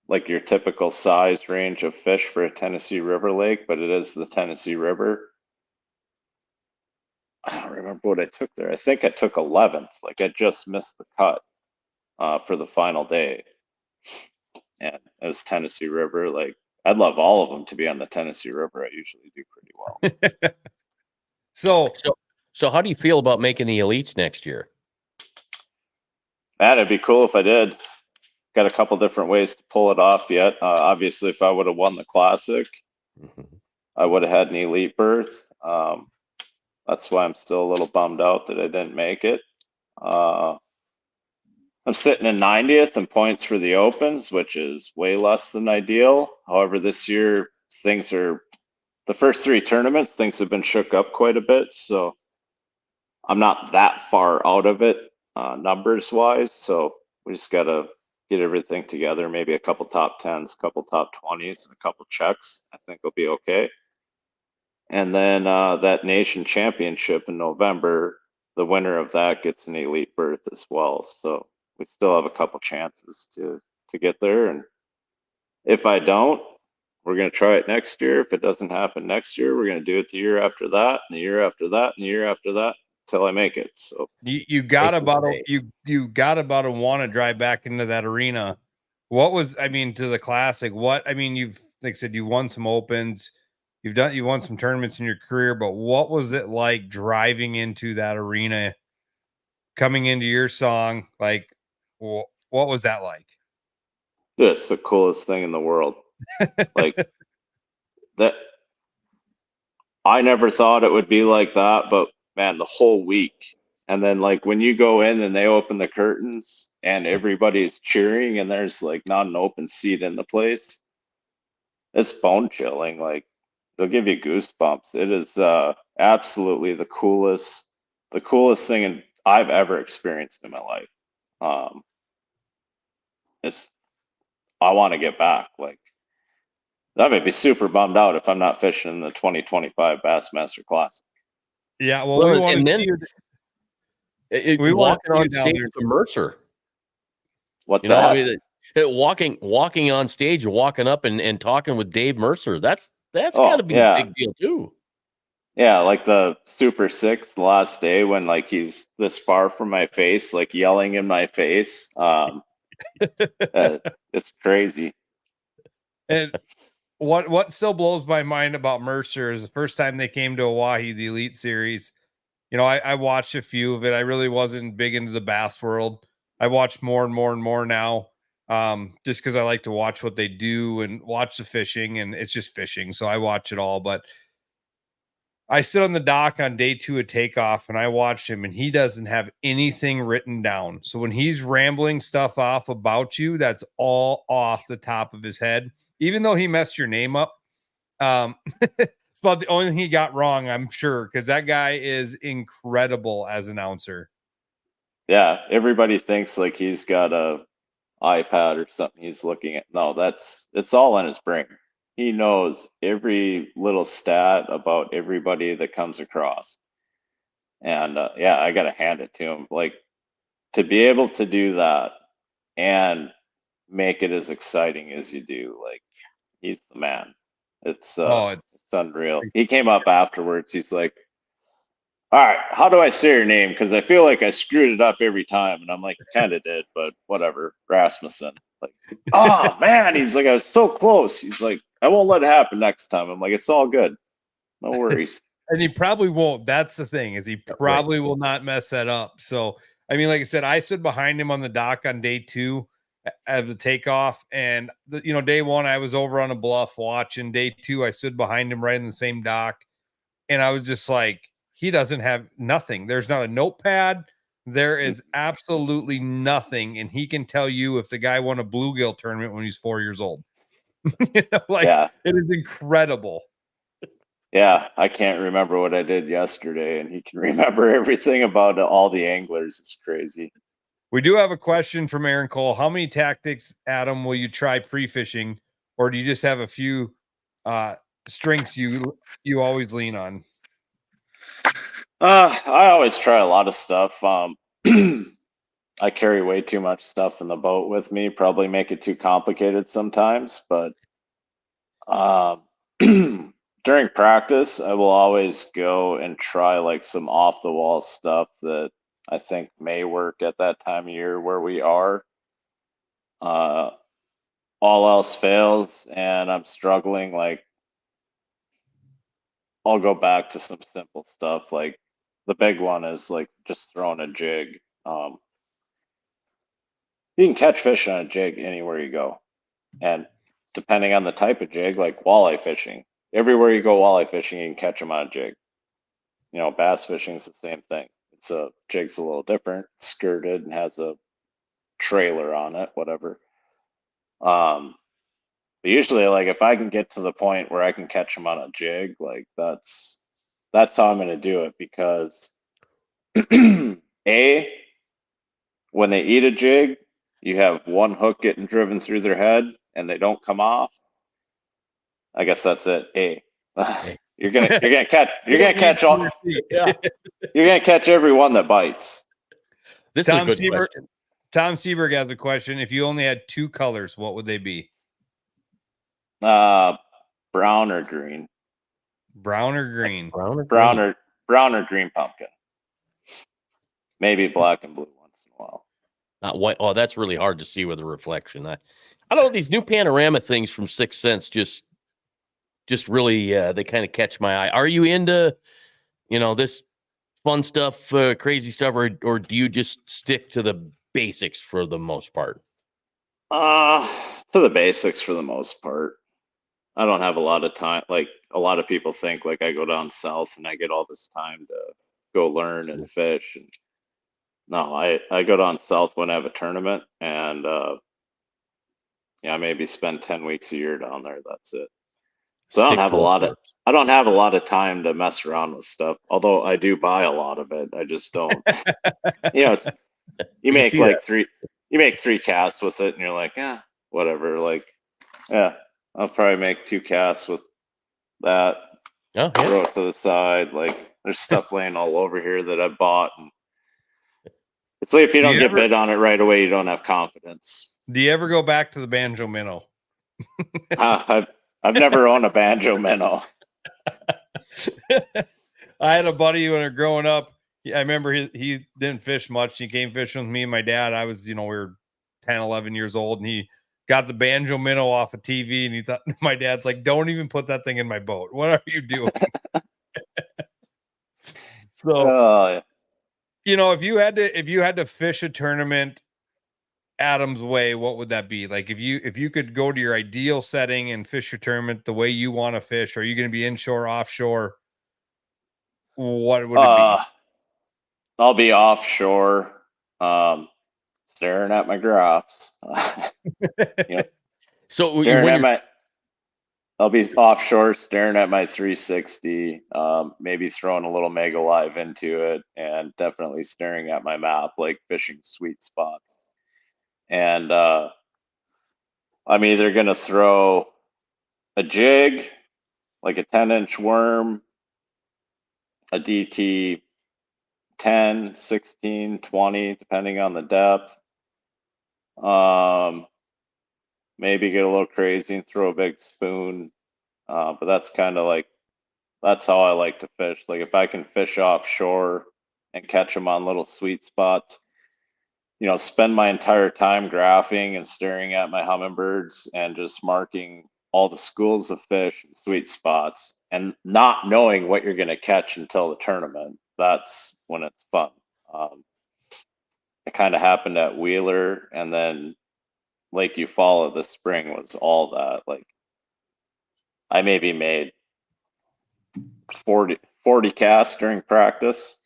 like your typical size range of fish for a Tennessee River lake, but it is the Tennessee River. I don't remember what I took there. I think I took 11th. Like I just missed the cut for the final day. And it was Tennessee River. Like I'd love all of them to be on the Tennessee River. I usually do pretty well. So how do you feel about making the elites next year? Man, it'd be cool if I did. Got a couple different ways to pull it off yet. Obviously, if I would have won the Classic, I would have had an elite berth. That's why I'm still a little bummed out that I didn't make it. I'm sitting in 90th in points for the Opens, which is way less than ideal. However, this year, the first 3 tournaments, things have been shook up quite a bit. So I'm not that far out of it numbers wise. So we just got to get everything together, maybe a couple top 10s, a couple top 20s, and a couple checks. I think we'll be okay. And then that nation championship in November, the winner of that gets an elite berth as well. So we still have a couple chances to get there. And if I don't, we're going to try it next year. If it doesn't happen next year, we're going to do it the year after that, and the year after that, and the year after that, till I make it. So you got about to want to drive back into that arena. What was, I mean, to the Classic, you've, like I said, you won some Opens, you won some tournaments in your career, but what was it like driving into that arena, coming into your song? Like, what was that like? it's the coolest thing in the world. Like that. I never thought it would be like that, but man, the whole week. And then like when you go in and they open the curtains and everybody's cheering and there's like not an open seat in the place, it's bone chilling. Like they'll give you goosebumps. It is absolutely the coolest thing I've ever experienced in my life. I want to get back. Like that made me super bummed out if I'm not fishing in the 2025 Bassmaster Classic. Yeah, well we want to walking on stage to Mercer. What's that? I mean, walking on stage and walking up and talking with Dave Mercer. That's got to be a big deal too. Yeah, like the Super 6 the last day when like he's this far from my face, like yelling in my face. It's crazy. And what still blows my mind about Mercer is the first time they came to Hawaii, the Elite Series. I watched a few of it. I really wasn't big into the bass world. I watch more and more and more now. just because I like to watch what they do and watch the fishing, and it's just fishing. So I watch it all, but I sit on the dock on day 2 of takeoff and I watch him, and he doesn't have anything written down. So when he's rambling stuff off about you, that's all off the top of his head, even though he messed your name up. It's about the only thing he got wrong, I'm sure, because that guy is incredible as announcer. Yeah, everybody thinks like he's got a iPad or something he's looking at. No, it's all in his brain. He knows every little stat about everybody that comes across. And yeah, I got to hand it to him. Like, to be able to do that and make it as exciting as you do, like, he's the man. It's unreal. He came up afterwards. He's like, all right, how do I say your name? Because I feel like I screwed it up every time. And I'm like, kind of did, but whatever. Rasmussen. Like, oh, man. He's like, I was so close. He's like, I won't let it happen next time. I'm like, it's all good. No worries. And he probably won't. That's the thing, is he probably will not mess that up. So, I mean, like I said, I stood behind him on the dock on day 2 of the takeoff. And, day 1, I was over on a bluff watching. Day 2, I stood behind him right in the same dock. And I was just like, he doesn't have nothing. There's not a notepad. There is absolutely nothing. And he can tell you if the guy won a bluegill tournament when he's 4 years old. It is incredible. Yeah, I can't remember what I did yesterday, and he can remember everything about all the anglers. It's crazy. We do have a question from Aaron Cole. How many tactics, Adam, will you try pre-fishing, or do you just have a few strengths you always lean on? I always try a lot of stuff. I carry way too much stuff in the boat with me, probably make it too complicated sometimes, but during practice, I will always go and try like some off the wall stuff that I think may work at that time of year where we are. All else fails and I'm struggling, like, I'll go back to some simple stuff. Like, the big one is like just throwing a jig. You can catch fish on a jig anywhere you go. And depending on the type of jig, like walleye fishing, everywhere you go walleye fishing, you can catch them on a jig. Bass fishing is the same thing. Jig's a little different, skirted and has a trailer on it, whatever. But usually, like, if I can get to the point where I can catch them on a jig, like, that's how I'm going to do it, because A, when they eat a jig, you have one hook getting driven through their head and they don't come off. I guess that's it. A, you're gonna catch all. Yeah, you're gonna catch every one that bites. This is a good question. Tom Seberg has a question. If you only had 2 colors, what would they be? Brown or green. Brown or green? Brown or green pumpkin. Maybe black and blue once in a while. Not white. Oh, that's really hard to see with a reflection. I don't know, these new panorama things from Sixth Sense just really they kind of catch my eye. Are you into this fun stuff, crazy stuff, or do you just stick to the basics for the most part? To the basics for the most part. I don't have a lot of time. Like, a lot of people think like I go down south and I get all this time to go learn and fish. And no, I go down south when I have a tournament, and maybe spend 10 weeks a year down there. That's it. So I don't have a lot of time to mess around with stuff. Although I do buy a lot of it. I just don't. You make like three casts with it and you're like, whatever. Like, I'll probably make 2 casts with that. Throw it to the side. Like, there's stuff laying all over here that I bought, and it's like, if you don't get bid on it right away, you don't have confidence. Do you ever go back to the banjo minnow? I've never owned a banjo minnow. I had a buddy when we were growing up. I remember he didn't fish much. He came fishing with me and my dad. I was, we were 10, 11 years old, and he got the banjo minnow off of TV, and he thought, my dad's like, don't even put that thing in my boat. What are you doing? So, if you had to fish a tournament Adam's way, what would that be? Like if you could go to your ideal setting and fish your tournament the way you want to fish, are you going to be inshore, offshore? What would it be? I'll be offshore, staring at my graphs. So staring when at you're my I'll be offshore staring at my 360, maybe throwing a little Mega Live into it, and definitely staring at my map, like fishing sweet spots. And I'm either going to throw a jig, like a 10-inch worm, a DT 10, 16, 20, depending on the depth. Maybe get a little crazy and throw a big spoon. But that's kind of like, that's how I like to fish. Like if I can fish offshore and catch them on little sweet spots, spend my entire time graphing and staring at my hummingbirds and just marking all the schools of fish and sweet spots and not knowing what you're going to catch until the tournament. That's when it's fun. It kind of happened at Wheeler, and then Lake Eufaula this spring was all that. Like I maybe made 40 casts during practice.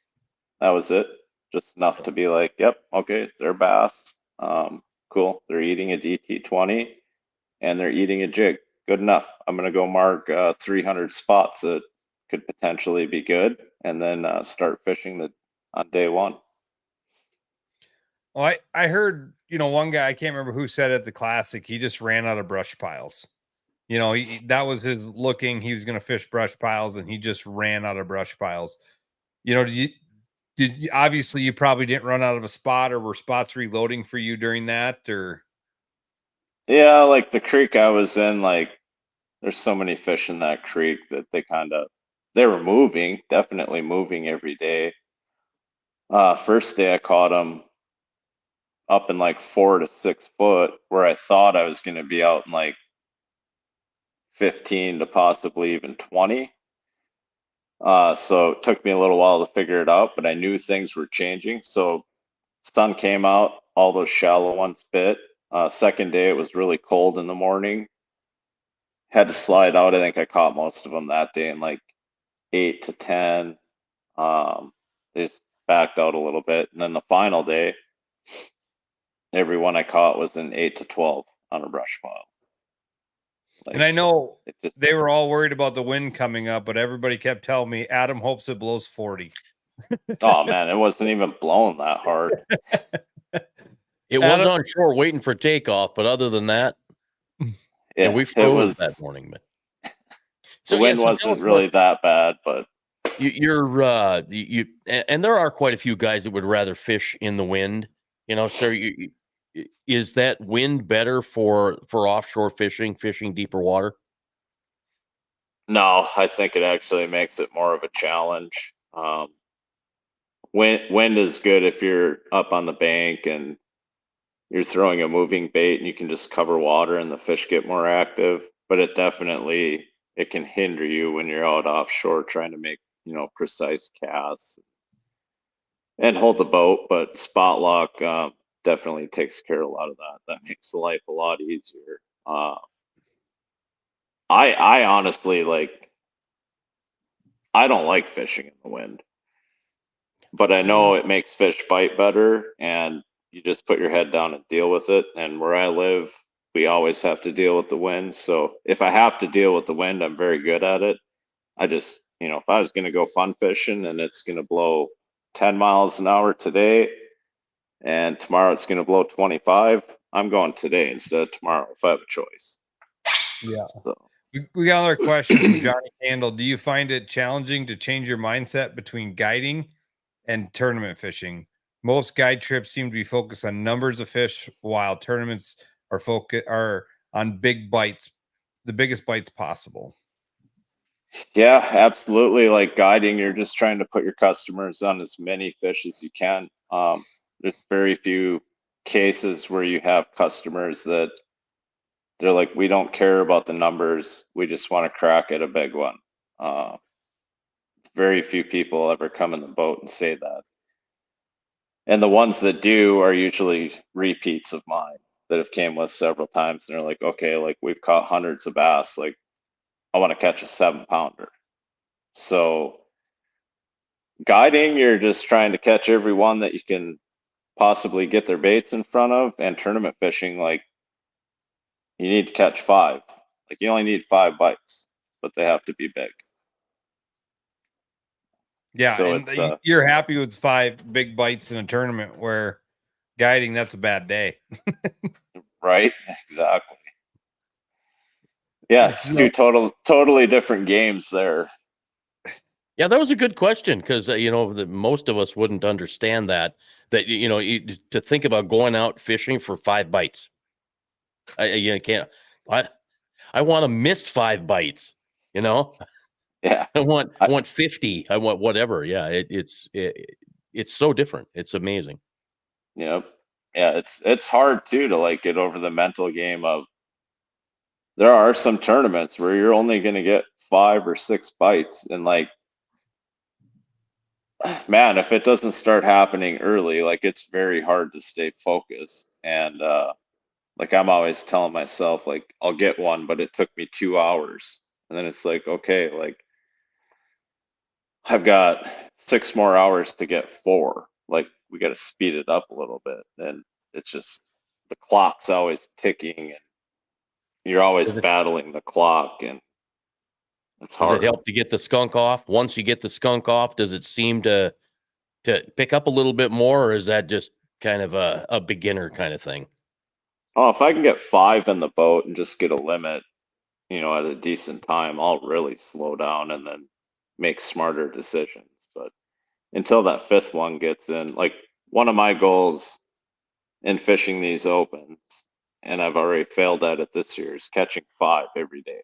That was it. Just enough to be like, yep, okay, they're bass. Cool. They're eating a DT20 and they're eating a jig. Good enough. I'm going to go mark 300 spots that could potentially be good, and then start fishing on day one. Well, I heard, one guy, I can't remember who said at the Classic, he just ran out of brush piles. That was his looking. He was going to fish brush piles, and he just ran out of brush piles. Obviously you probably didn't run out of a spot, or were spots reloading for you during that, or? Yeah, like the creek I was in, like there's so many fish in that creek that they were moving, definitely moving every day. First day I caught them up in like 4 to 6 foot, where I thought I was going to be out in like 15 to possibly even 20. So it took me a little while to figure it out, but I knew things were changing. So sun came out, all those shallow ones bit. Second day, it was really cold in the morning. Had to slide out. I think I caught most of them that day in like 8 to 10. They just backed out a little bit. And then the final day, every one I caught was in 8 to 12 on a brush pile. And I know they were all worried about the wind coming up, but everybody kept telling me Adam hopes it blows 40. Oh man, it wasn't even blowing that hard. It was on shore waiting for takeoff, but other than that, yeah, we froze that morning. But so the wind wasn't really that bad, but you and there are quite a few guys that would rather fish in the wind. So is that wind better for offshore fishing deeper water? No, I think it actually makes it more of a challenge. Wind is good if you're up on the bank and you're throwing a moving bait and you can just cover water and the fish get more active, but it can hinder you when you're out offshore trying to make, precise casts and hold the boat. But spot lock definitely takes care of a lot of that. That makes life a lot easier. I honestly I don't like fishing in the wind, but I know it makes fish bite better, and you just put your head down and deal with it. And where I live, we always have to deal with the wind. So if I have to deal with the wind, I'm very good at it. I just, if I was going to go fun fishing and it's going to blow 10 miles an hour today and tomorrow it's going to blow 25, I'm going today instead of tomorrow if I have a choice. Yeah. So. We got another question from Johnny Candle. Do you find it challenging to change your mindset between guiding and tournament fishing? Most guide trips seem to be focused on numbers of fish, while tournaments are on big bites, the biggest bites possible. Yeah, absolutely. Like guiding, you're just trying to put your customers on as many fish as you can. There's very few cases where you have customers that they're like, we don't care about the numbers. We just want to crack at a big one. Very few people ever come in the boat and say that. And the ones that do are usually repeats of mine that have came with several times. And they're like, okay, like we've caught hundreds of bass. Like I want to catch a 7-pounder. So guiding, you're just trying to catch every one that you can possibly get their baits in front of. And tournament fishing, like you need to catch 5. Like you only need 5 bites, but they have to be big. Yeah, So and it's you're happy with 5 big bites in a tournament, where guiding, that's a bad day. right, exactly. Yeah, it's two totally different games there. Yeah, that was a good question, because most of us wouldn't understand that to think about going out fishing for 5 bites. You can't. I want to miss 5 bites. Yeah, I want 50. I want whatever. Yeah, it's so different. It's amazing. Yep. Yeah, it's hard too to like get over the mental game of there are some tournaments where you're only going to get 5 or 6 bites, and like, man, if it doesn't start happening early, like it's very hard to stay focused. And like I'm always telling myself, like I'll get one, but it took me 2 hours, and then it's like, okay, like I've got 6 more hours to get 4. Like we got to speed it up a little bit, and it's just the clock's always ticking, and you're always battling the clock, and it's hard. Does it help to get the skunk off? Once you get the skunk off, does it seem to pick up a little bit more, or is that just kind of a beginner kind of thing? Oh, if I can get 5 in the boat and just get a limit, at a decent time, I'll really slow down and then make smarter decisions. But until that 5th one gets in, like one of my goals in fishing these opens, and I've already failed at it this year, is catching 5 every day.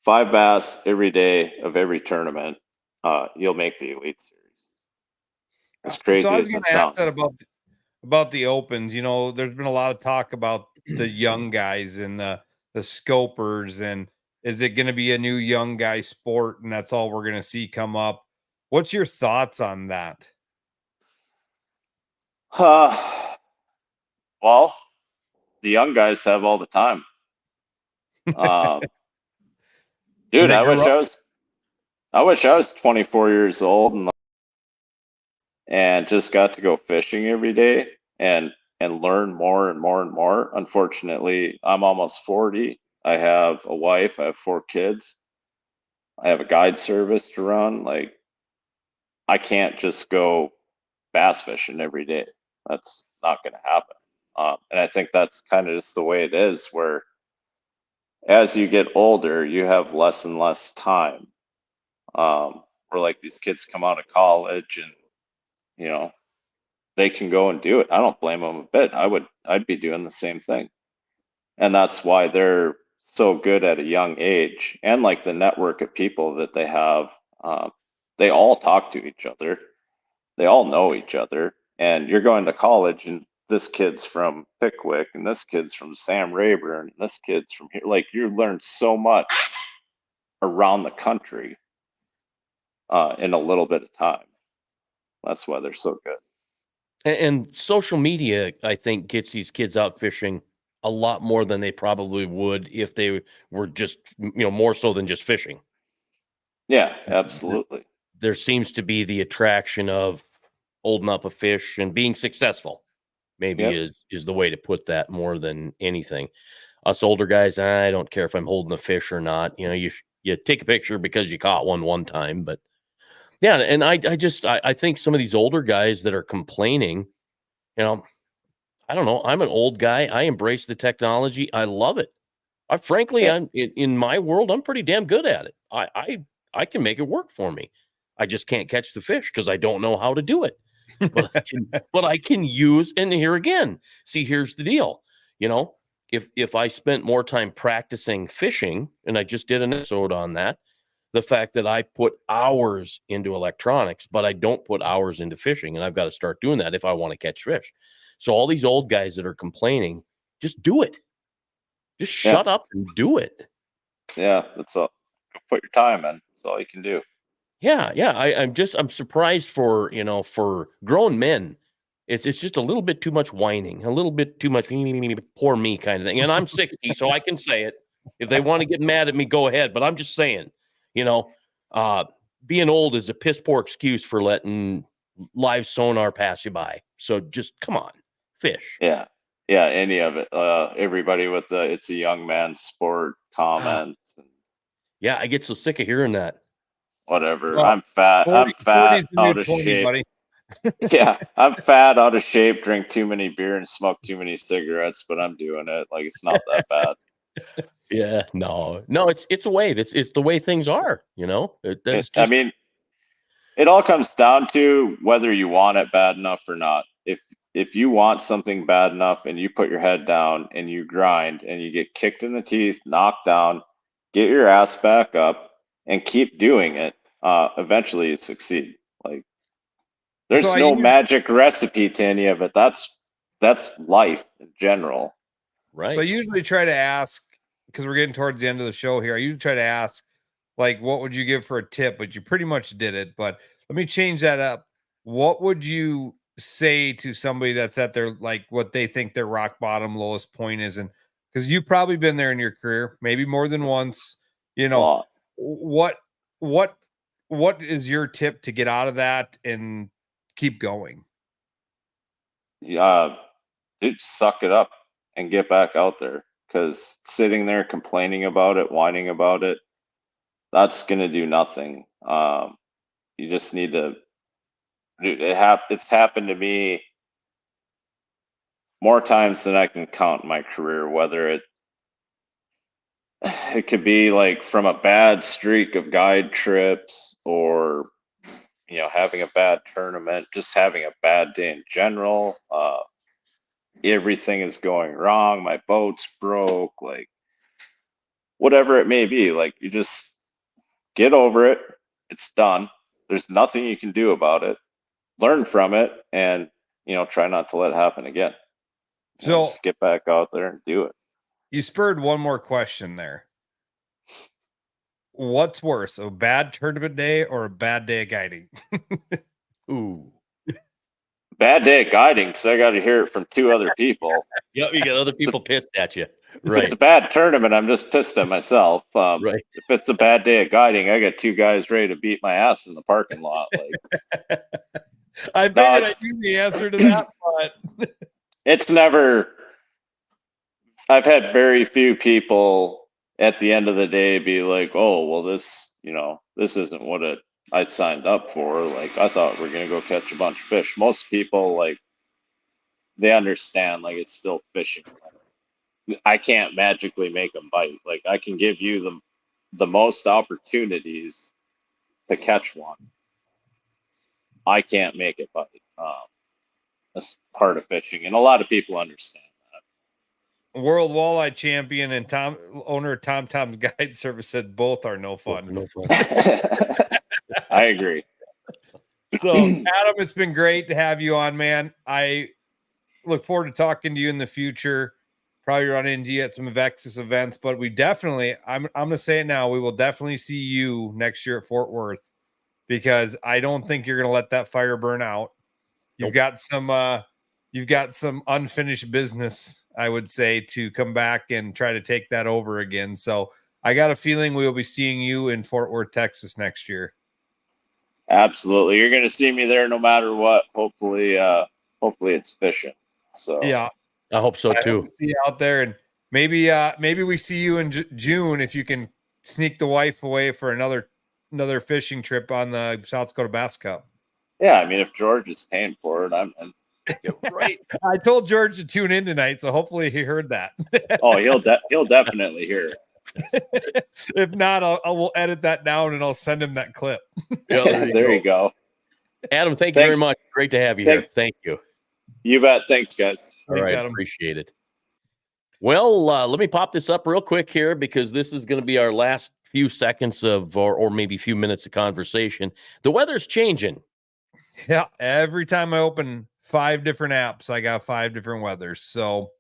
5 bass every day of every tournament. You'll make the Elite Series. As crazy So I was as going it to ask sounds. that about the opens. There's been a lot of talk about the young guys and the scopers, and is it going to be a new young guy sport, and that's all we're going to see come up? What's your thoughts on that? Well, the young guys have all the time. Dude, they I grew wish I was 24 years old and just got to go fishing every day and learn more and more and more. Unfortunately, I'm almost 40. I have a wife, I have 4 kids. I have a guide service to run. Like I can't just go bass fishing every day. That's not going to happen. And I think that's kind of just the way it is, where as you get older, you have less and less time. Where like these kids come out of college and, they can go and do it. I don't blame them a bit. I'd be doing the same thing. And that's why they're so good at a young age, and like the network of people that they have, they all talk to each other. They all know each other. And you're going to college, and this kid's from Pickwick, and this kid's from Sam Rayburn, and this kid's from here. Like you learn so much around the country in a little bit of time. That's why they're so good. And social media, I think, gets these kids out fishing a lot more than they probably would if they were just, more so than just fishing. Yeah, absolutely. There seems to be the attraction of holding up a fish and being successful, maybe is the way to put that, more than anything. Us older guys, I don't care if I'm holding a fish or not. You take a picture because you caught one time, but yeah. And I think some of these older guys that are complaining, I don't know. I'm an old guy. I embrace the technology. I love it. Frankly, I'm in my world, I'm pretty damn good at it. I can make it work for me. I just can't catch the fish because I don't know how to do it. But I can use, and here again, see, here's the deal. If I spent more time practicing fishing, and I just did an episode on that, the fact that I put hours into electronics, but I don't put hours into fishing, and I've got to start doing that if I want to catch fish. So all these old guys that are complaining, just do it. Just shut up and do it. Yeah, that's all. Put your time in. That's all you can do. Yeah. I'm surprised for, for grown men. It's just a little bit too much whining, a little bit too much poor me kind of thing. And I'm 60, so I can say it. If they want to get mad at me, go ahead. But I'm just saying, being old is a piss poor excuse for letting live sonar pass you by. So just come on, fish. Yeah. Yeah, any of it. Everybody with the "it's a young man's sport" comments and Yeah, I get so sick of hearing that. whatever. Well, I'm fat. 40, I'm 40 fat, is the out new of 20, shape. buddy. Yeah, I'm fat, out of shape, drink too many beer, and smoke too many cigarettes, but I'm doing it. Like, it's not that bad. Yeah, no, it's a way. It's the way things are. That's I just mean, it all comes down to whether you want it bad enough or not. If you want something bad enough and you put your head down and you grind and you get kicked in the teeth, knocked down, get your ass back up and keep doing it, eventually you succeed. Like, there's So no magic recipe to any of it. That's life in general. right. So I usually try to ask, because we're getting towards the end of the show here, I usually try to ask, like, what would you give for a tip? But you pretty much did it. But let me change that up. What would you say to somebody that's at their, like, what they think their rock bottom lowest point is? And because you've probably been there in your career, maybe more than once, Well, what what is your tip to get out of that and keep going? dude, suck it up and get back out there. Because sitting there complaining about it, whining about it, that's gonna do nothing. You just need to. Dude, it's happened to me more times than I can count in my career. Whether it could be like from a bad streak of guide trips, or having a bad tournament, just having a bad day in general. Everything is going wrong. My boat's broke. Like, whatever it may be, like, you just get over it. It's done. There's nothing you can do about it. Learn from it and, try not to let it happen again. So Just get back out there and do it. you spurred one more question there. What's worse, a bad tournament day or a bad day of guiding? Ooh. Bad day at guiding, because I got to hear it from two other people. Yep, you got other people pissed at you. If Right. it's a bad tournament, I'm just pissed at myself. Right. If it's a bad day at guiding, I got two guys ready to beat my ass in the parking lot. Like, I figured I knew the answer to that, but it's never. I've had very few people at the end of the day be like, "Oh, well, this isn't what I signed up for. Like, I thought we're gonna go catch a bunch of fish." Most people, like, they understand, like, it's still fishing. I can't magically make them bite. Like, I can give you the most opportunities to catch one. I can't make it bite. That's part of fishing, and a lot of people understand that. World Walleye Champion and owner of Tom Tom's Guide Service said both are no fun. No fun. I agree. So, Adam, it's been great to have you on, man. I look forward to talking to you in the future. Probably run into you at some Vexus events, but we definitely, I'm going to say it now, we will definitely see you next year at Fort Worth, because I don't think you're going to let that fire burn out. You've got some unfinished business, I would say, to come back and try to take that over again. So I got a feeling we will be seeing you in Fort Worth, Texas next year. Absolutely. You're going to see me there no matter what. Hopefully it's fishing. So Yeah, I hope so too. hope to see you out there, and maybe we see you in June if you can sneak the wife away for another fishing trip on the South Dakota Bass Cup. yeah, I mean, if George is paying for it, I'm Right. I told George to tune in tonight, so hopefully he heard that. oh, he'll definitely hear it. If not, I will edit that down and I'll send him that clip. Yeah, there you go. Adam, thank you very much. Great to have you here. Thank you. You bet. Thanks, guys. All Thanks, right, Adam. appreciate it. Well, let me pop this up real quick here, because this is going to be our last few seconds of, or maybe few minutes of conversation. The weather's changing. Yeah, every time I open 5 different apps, I got 5 different weathers. So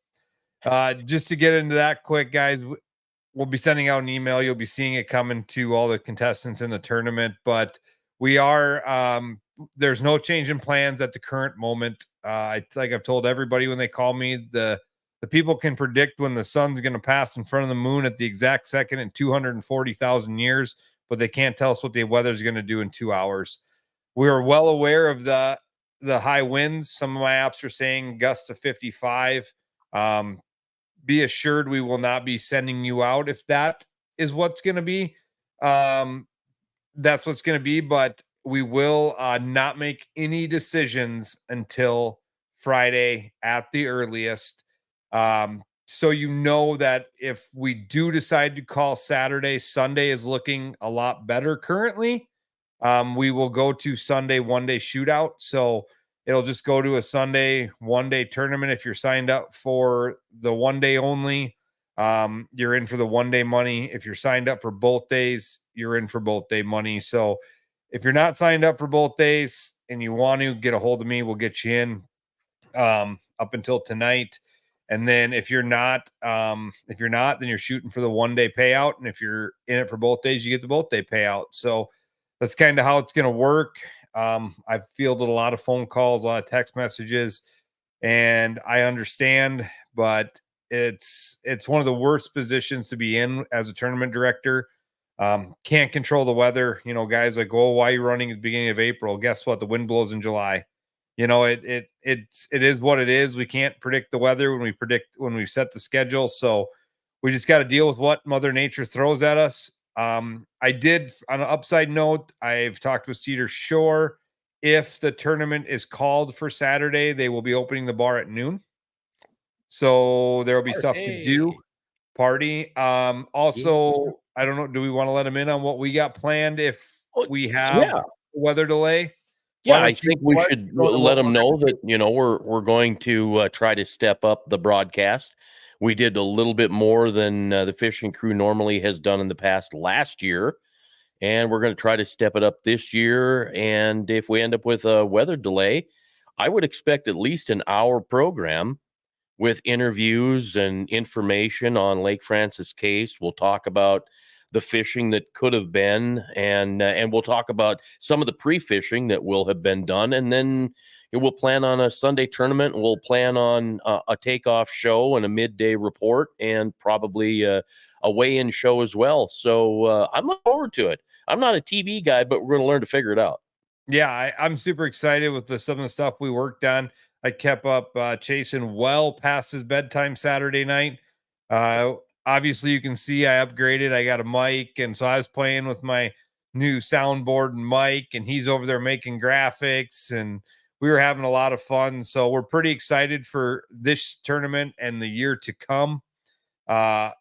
just to get into that quick, guys, we'll be sending out an email. You'll be seeing it coming to all the contestants in the tournament, but we are, there's no change in plans at the current moment. Like I've told everybody when they call me, the people can predict when the sun's going to pass in front of the moon at the exact second in 240,000 years, but they can't tell us what the weather's going to do in 2 hours. We are well aware of the high winds. Some of my apps are saying gusts of 55. Be assured we will not be sending you out if that is what's going to be. That's what's going to be, but we will not make any decisions until Friday at the earliest. So you know that if we do decide to call Saturday, Sunday is looking a lot better currently. We will go to Sunday one-day shootout. So it'll just go to a Sunday one-day tournament. If you're signed up for the one day only, you're in for the one-day money. If you're signed up for both days, you're in for both day money. So if you're not signed up for both days and you want to get a hold of me, we'll get you in up until tonight. And then if you're not, then you're shooting for the one-day payout. And if you're in it for both days, you get the both day payout. So that's kind of how it's going to work. I've fielded a lot of phone calls, a lot of text messages, and I understand, but it's one of the worst positions to be in as a tournament director. Can't control the weather. You know, guys like, oh, why are you running at the beginning of April? Guess what? The wind blows in July. You know, it is what it is. We can't predict the weather when we set the schedule. So we just got to deal with what Mother Nature throws at us. I did, on an upside note, I've talked with Cedar Shore. If the tournament is called for Saturday, they will be opening the bar at noon. So there will be stuff to do. Party. Also, I don't know. Do we want to let them in on what we got planned if we have weather delay? Yeah, I think we should let them know that, you know, we're going to try to step up the broadcast. We did a little bit more than the fishing crew normally has done in the past last year, and we're going to try to step it up this year. And if we end up with a weather delay, I would expect at least an hour program with interviews and information on Lake Francis case. We'll talk about the fishing that could have been, and we'll talk about some of the pre-fishing that will have been done, and then we'll plan on a Sunday tournament. We'll plan on a takeoff show and a midday report, and probably a weigh-in show as well. So I'm looking forward to it. I'm not a TV guy, but we're going to learn to figure it out. Yeah, I'm super excited with some of the stuff we worked on. I kept up chasing well past his bedtime Saturday night. Obviously, you can see I upgraded. I got a mic, and so I was playing with my new soundboard and mic, and he's over there making graphics, and we were having a lot of fun. So we're pretty excited for this tournament and the year to come.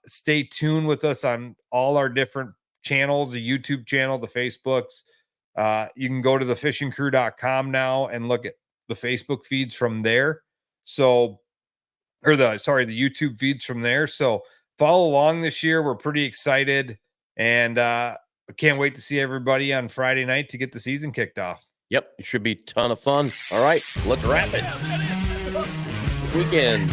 Stay tuned with us on all our different channels, the YouTube channel, the Facebooks. You can go to thefishingcrew.com now and look at the Facebook feeds from there. So, the YouTube feeds from there. So follow along this year. We're pretty excited, and I can't wait to see everybody on Friday night to get the season kicked off. Yep, it should be a ton of fun. All right, let's wrap it. This weekend,